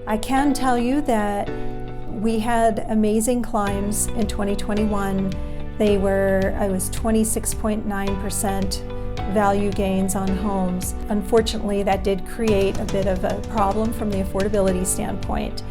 I can tell you that we had amazing climbs in 2021. I was 26.9% value gains on homes. Unfortunately, that did create a bit of a problem from the affordability standpoint.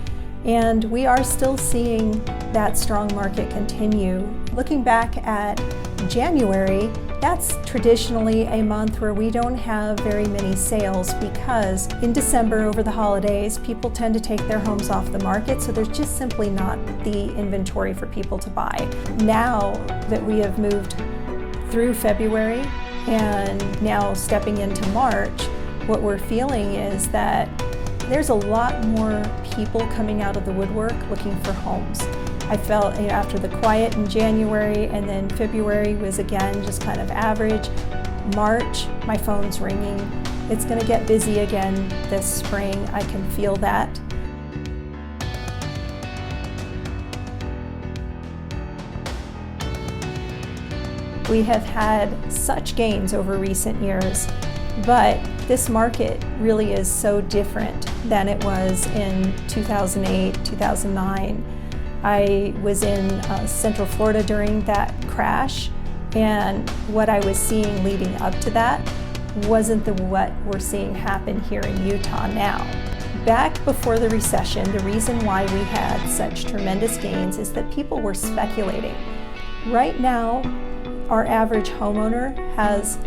And we are still seeing that strong market continue. Looking back at January, that's traditionally a month where we don't have very many sales because in December over the holidays, people tend to take their homes off the market, so there's just simply not the inventory for people to buy. Now that we have moved through February and now stepping into March, what we're feeling is that there's a lot more people coming out of the woodwork looking for homes. I felt after the quiet in January and then February was again just kind of average. March, my phone's ringing. It's going to get busy again this spring. I can feel that. We have had such gains over recent years, but this market really is so different than it was in 2008, 2009. I was in Central Florida during that crash, and what I was seeing leading up to that wasn't what we're seeing happen here in Utah now. Back before the recession, the reason why we had such tremendous gains is that people were speculating. Right now, our average homeowner has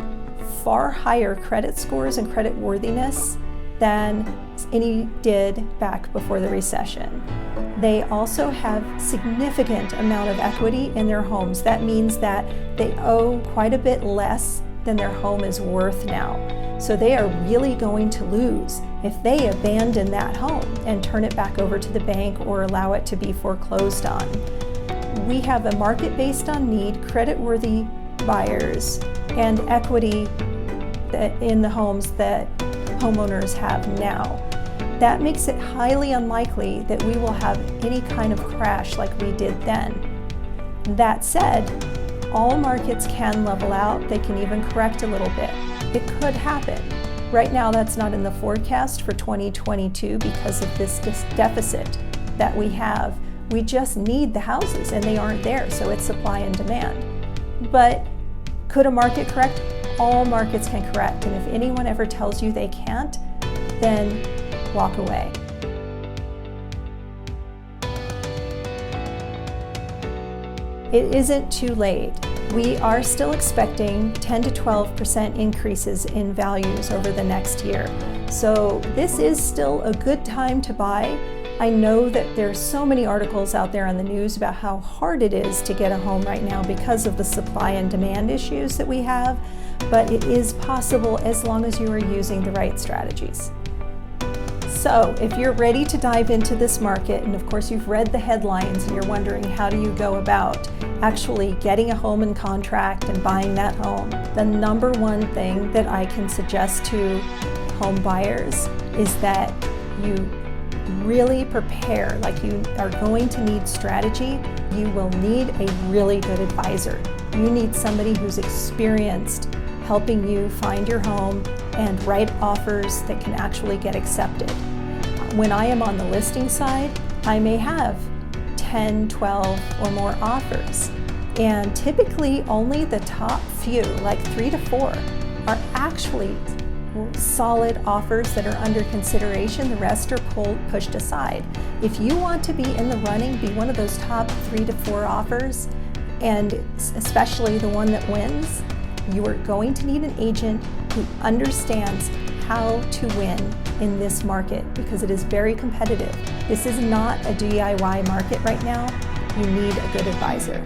far higher credit scores and credit worthiness than any did back before the recession. They also have significant amount of equity in their homes. That means that they owe quite a bit less than their home is worth now. So they are really going to lose if they abandon that home and turn it back over to the bank or allow it to be foreclosed on. We have a market based on need, credit-worthy buyers, and equity in the homes that homeowners have now. That makes it highly unlikely that we will have any kind of crash like we did then. That said, all markets can level out. They can even correct a little bit. It could happen. Right now, that's not in the forecast for 2022 because of this deficit that we have. We just need the houses and they aren't there, so it's supply and demand. But could a market correct? All markets can correct, and if anyone ever tells you they can't, then walk away. It isn't too late. We are still expecting 10 to 12% increases in values over the next year. So this is still a good time to buy. I know that there's so many articles out there on the news about how hard it is to get a home right now because of the supply and demand issues that we have, but it is possible as long as you are using the right strategies. So if you're ready to dive into this market, and of course you've read the headlines and you're wondering how do you go about actually getting a home in contract and buying that home, the number one thing that I can suggest to home buyers is that you really prepare. Like, you are going to need strategy. You will need a really good advisor. You need somebody who's experienced helping you find your home and write offers that can actually get accepted. When I am on the listing side, I may have 10, 12 or more offers. And typically only the top few, like 3 to 4, are actually solid offers that are under consideration. The rest are pushed aside. If you want to be in the running, be one of those top 3 to 4 offers, and especially the one that wins, you are going to need an agent who understands how to win in this market because it is very competitive. This is not a DIY market right now. You need a good advisor.